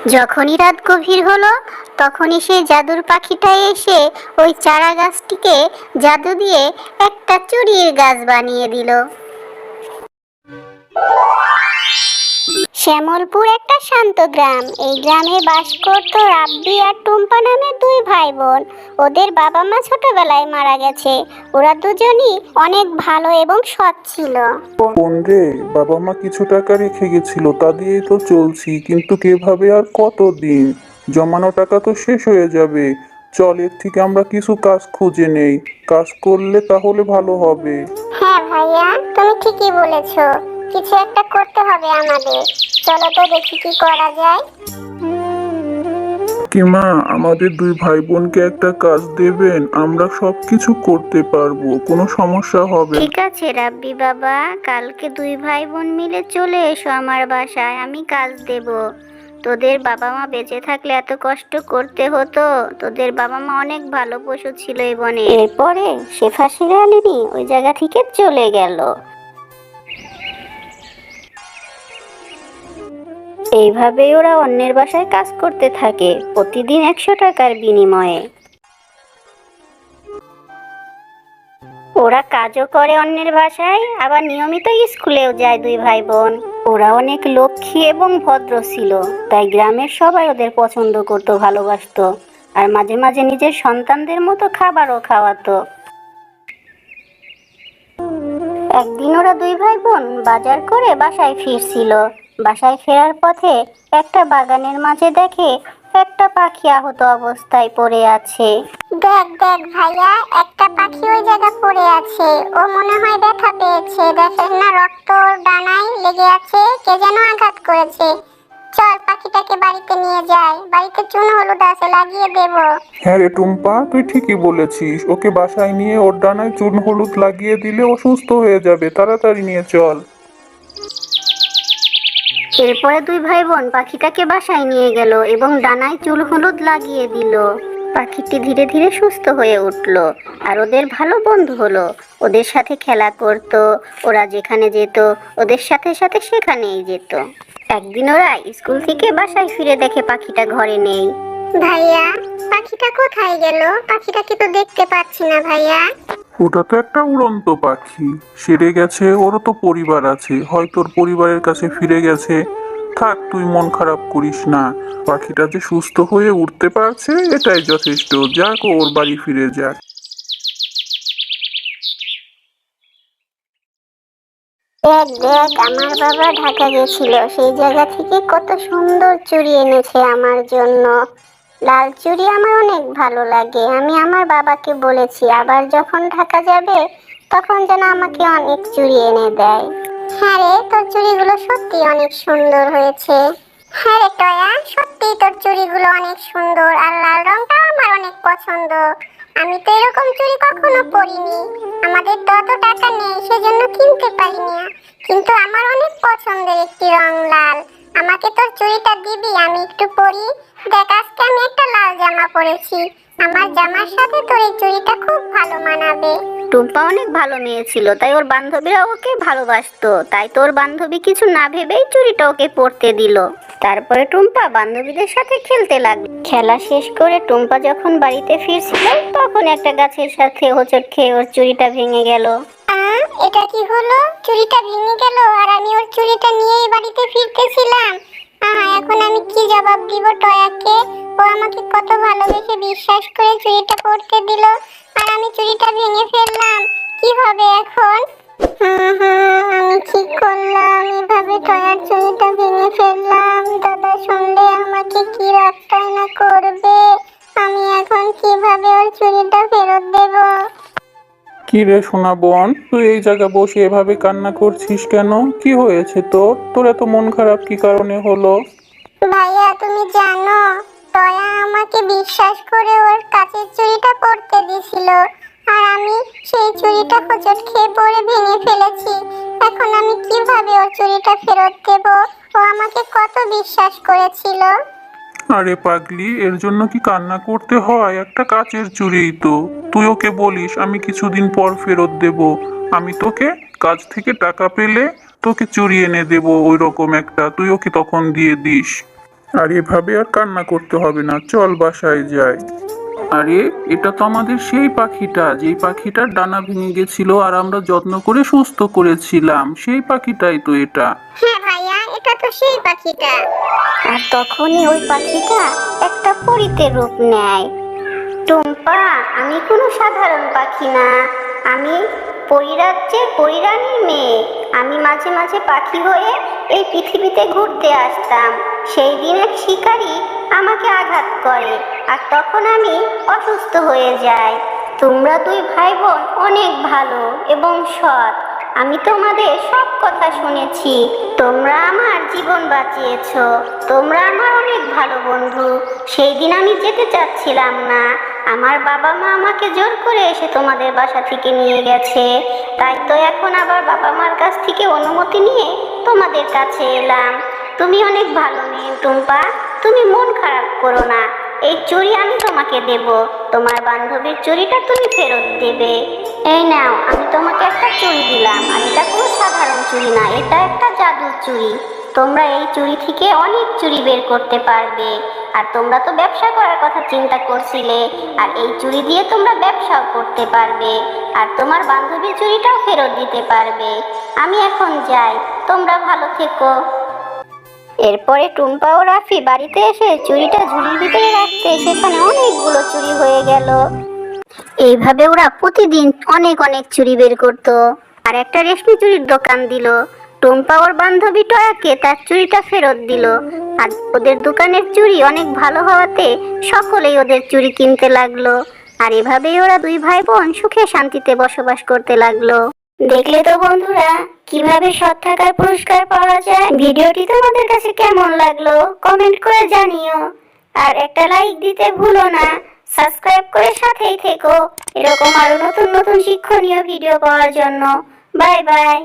যখনই রাত গভীর হলো তখনই সেই জাদুর পাখিটা এসে ওই চারা গাছটিকে জাদু দিয়ে একটা চুড়ির গাছ বানিয়ে দিল। শ্যামলপুর একটা শান্ত গ্রাম। এই গ্রামে বাস করত রাব্বি আর টুম্পা নামে দুই ভাই বোন। ওদের বাবা মা ছোটবেলায় মারা গেছে। ওরা দুজনই অনেক ভালো এবং সৎ ছিল। বোন রে, বাবা মা কিছু টাকা রেখে গেছিল, তা দিয়েই তো চলছি, কিন্তু কিভাবে আর কতদিন? জমানো টাকা তো শেষ হয়ে যাবে। চল, এর থেকে আমরা কিছু কাজ খুঁজে নেই। কাজ করলে তাহলে ভালো হবে। হ্যাঁ ভাইয়া, তুমি ঠিকই বলেছো। কিছু একটা করতে হবে আমাদের। চলো তো দেখি কি করা যায়। কি মা, আমাদের দুই ভাই বোনকে একটা কাজ দেবেন? আমরা সব কিছু করতে পারবো, কোনো সমস্যা হবে না। ঠিক আছে রাব্বি বাবা, কালকে দুই ভাই বোন মিলে চলে এসো আমার বাসায়, আমি কাজ দেব। তোদের বাবা মা বেঁচে থাকলে এত কষ্ট করতে হতো? তোদের বাবা মা অনেক ভালো পশু ছিল এই বনে। এরপরে সে ফাঁসির আলিনি ওই জায়গা থেকে চলে গেল। এইভাবেই ওরা অন্যের বাসায় কাজ করতে থাকে, প্রতিদিন 100 টাকার বিনিময়ে। ওরা কাজও করে অন্যের বাসায়, আবার নিয়মিত স্কুলেও যায় দুই ভাই বোন। ওরা অনেক লক্ষ্মী এবং ভদ্র ছিল, তাই গ্রামের সবাই ওদের পছন্দ করত, ভালোবাসতো, আর মাঝে মাঝে নিজের সন্তানদের মতো খাবারও খাওয়াতো। একদিন ওরা দুই ভাই বোন বাজার করে বাসায় ফিরছিল। বাসায় ফেরার পথে একটা বাগানের মাঝে দেখে একটা পাখি আহত অবস্থায় পড়ে আছে। দেখ দেখ ভাইয়া, একটা পাখি ওই জায়গা পড়ে আছে। ও মনে হয় ব্যথা পেয়েছে। দেখেন না, রক্ত ওর ডানায় লেগে আছে, কে যেন আঘাত করেছে। চল পাখিটাকে বাড়িতে নিয়ে যাই, বাড়িতে চুন হলুদ আছে, লাগিয়ে দেব। হ্যাঁ রে টুম্পা, তুই ঠিকই বলেছিস। ওকে বাসায় নিয়ে ওর ডানায় চুন হলুদ লাগিয়ে দিলে ও সুস্থ হয়ে যাবে। তাড়াতাড়ি নিয়ে চল। এরপরে দুই ভাই বোন পাখিটাকে বাসায় নিয়ে গেল এবং ডানায় চুল হলুদ লাগিয়ে দিল। পাখিটি ধীরে ধীরে সুস্থ হয়ে উঠল আর ওদের ভালো বন্ধু হলো। ওদের সাথে খেলা করত, ওরা যেখানে যেত ওদের সাথে সাথে সেখানেই যেত। একদিন ওরা স্কুল থেকে বাসায় ফিরে দেখে পাখিটা ঘরে নেই। ভাইয়া, পাখিটা কোথায় গেল? পাখিটাকে তো দেখতে পাচ্ছি না ভাইয়া। ওটা তো একটা উড়ন্ত পাখি, সেরে গেছে। ওরও তো পরিবার আছে, হয়তো ওর পরিবারের কাছে ফিরে গেছে। থাক, তুই মন খারাপ করিস না। পাখিটা যে সুস্থ হয়ে উঠতে পারছে এটাই যথেষ্ট। যাক, ও ওর বাড়ি ফিরে যাক। দেখ দেখ, আমার বাবা ঢাকা গেছিল, সেই জায়গা থেকে কত সুন্দর চুড়ি এনেছে আমার জন্য। লাল চুড়ি আমার অনেক ভালো লাগে। আমি আমার বাবাকে বলেছি আবার যখন ঢাকা যাবে তখন যেন আমাকে অনেক চুড়ি এনে দেয়। হ্যাঁ রে, তোর চুড়িগুলো সত্যি অনেক সুন্দর হয়েছে। হ্যাঁ রে টয়া, সত্যি তোর চুড়িগুলো অনেক সুন্দর, আর লাল রংটা আমার অনেক পছন্দ। আমি তো এরকম চুড়ি কখনো পরিনি। আমাদের তো অত টাকা নেই, সেজন্য কিনতে পারিনি, কিন্তু আমার অনেক পছন্দের একটি রং লাল। আমাকে তোর চুড়িটা দিবি? আমি একটু পরি। দেখ, আজকে আমি একটা লাল জামা পরেছি। আমার জামার সাথে তোর এই চুড়িটা খুব ভালো মানাবে। টুম্পা অনেক ভালো মেয়ে ছিল, তাই ওর বান্ধবীরা ওকে ভালোবাসতো। তাই তোর বান্ধবী কিছু না ভেবেই চুড়িটা ওকে পরতে দিল। তারপরে টুম্পা বান্ধবীদের সাথে খেলতে লাগলো। খেলা শেষ করে টুম্পা যখন বাড়িতে ফিরছিল তখন একটা গাছের সাথে হোঁচট খেয়ে ওর চুড়িটা ভেঙে গেল। এটা কি হলো? চুড়িটা ভেঙে গেল আর আমি ওর চুড়িটা নিয়েই বাড়িতে ফিরতেছিলাম। এখন আমি কি জবাব দিব টয়াকে? ও আমাকে কত ভালোবেসে বিশ্বাস করে চুড়িটা পরতে দিল, আর আমি চুড়িটা ভেঙে ফেললাম। কি হবে এখন? আমি ঠিক করলাম, এভাবে টয়ার চুড়িটা ভেঙে ফেললাম। দাদা শুনলে আমাকে কি রাস্তায় না করবে। আমি এখন কিভাবে ওর চুড়িটা ফেরত দেব? কি রে সোনা বোন, তুই এই জায়গায় বসে এভাবে কান্না করছিস কেন? কি হয়েছে তোর? তোর এত মন খারাপ কি কারণে হলো? ভাইয়া, তুমি জানো, টয়া আমাকে বিশ্বাস করে ওর কাচের চুড়িটা পরতে দিয়েছিল, আর আমি সেই চুড়িটা হোঁচট খেয়ে পরে ভেঙে ফেলেছি। এখন আমি কিভাবে ওর চুড়িটা ফেরত দেব? ও আমাকে কত বিশ্বাস করেছিল। আরে পাগলি, এর জন্য কি কান্না করতে হয়? একটা কাচের চুড়িই তো। তুই ওকে বলিস আমি কিছুদিন পর ফেরত দেব। আমি তোকে কাজ থেকে টাকা পেলে তোকে চুড়ি এনে দেব, ওই রকম একটা। তুই ওকে তখন দিয়ে দিস। আর এভাবে আর কান্না করতে হবে না, চল বাসায় যাই। আরে এটা তো আমাদের সেই পাখিটা, যেই পাখিটার ডানা ভেঙে গেছিল আর আমরা যত্ন করে সুস্থ করেছিলাম, সেই পাখিটাই তো এটা। হ্যাঁ ভাইয়া, এটা তো সেই পাখিটা। আর তখনই ওই পাখিটা একটা পরীতে রূপ নেয়। টুম্পা, আমি কোনো সাধারণ পাখি না, আমি পরিরাজ্যের পরিরানীর মেয়ে। আমি মাঝে মাঝে পাখি হয়ে এই পৃথিবীতে ঘুরতে আসতাম। সেই দিন এক শিকারী আমাকে আঘাত করে আর তখন আমি অসুস্থ হয়ে যাই। তোমরা দুই ভাই বোন অনেক ভালো এবং সৎ। আমি তোমাদের সব কথা শুনেছি। তোমরা আমার জীবন বাঁচিয়েছো। তোমরা আমার অনেক ভালো বন্ধু। সেই দিন আমি যেতে চাচ্ছিলাম না। আমার বাবা মা আমাকে জোর করে এসে তোমাদের বাসা থেকে নিয়ে গেছে। তাই তো এখন আবার বাবা মার কাছ থেকে অনুমতি নিয়ে তোমাদের কাছে এলাম। তুমি অনেক ভালো মেয়ে টুম্পা, তুমি মন খারাপ করো না। এই চুড়ি আমি তোমাকে দেব, তোমার বান্ধবীর চুড়িটা তুমি ফেরত দেবে। এই নাও, আমি তোমাকে একটা চুড়ি দিলাম। আর এটা কোনো সাধারণ চুড়ি না, এটা একটা জাদুর চুড়ি। তোমরা এই চুড়ি থেকে অনেক চুড়ি বের করতে পারবে। আর তোমরা তো ব্যবসা করার কথা চিন্তা করছিলে, আর এই চুড়ি দিয়ে তোমরা ব্যবসাও করতে পারবে। আর তোমার বান্ধবীর চুড়িটাও ফেরত দিতে পারবে। আমি এখন যাই, তোমরা ভালো থেকো। এরপরে টুম্পা ও রাফি বাড়িতে এসে চুড়িটা ঝুড়ির ভিতরে রাখতে সেখানে অনেকগুলো চুড়ি হয়ে গেল। এইভাবে ওরা প্রতিদিন অনেক অনেক চুড়ি বের করতো। আর একটা রেশমি চুড়ির দোকান দিল। টুম্পা ওর বান্ধবী টয়াকে তার চুড়িটা ফেরত দিল। আর ওদের দোকানের চুড়ি অনেক ভালো হওয়াতে সকলেই ওদের চুড়ি কিনতে লাগলো। আর এভাবেই ওরা দুই ভাই বোন সুখে শান্তিতে বসবাস করতে লাগলো। দেখলে তো বন্ধুরা, কিভাবে সৎ থাকার পুরস্কার পাওয়া যায়। ভিডিওটি তোমাদের কাছে কেমন লাগলো কমেন্ট করে জানিও। আর একটা লাইক দিতে ভুলো না। সাবস্ক্রাইব করে সাথেই থেকো এরকম আরো নতুন নতুন শিক্ষণীয় ভিডিও পাওয়ার জন্য। Bye bye.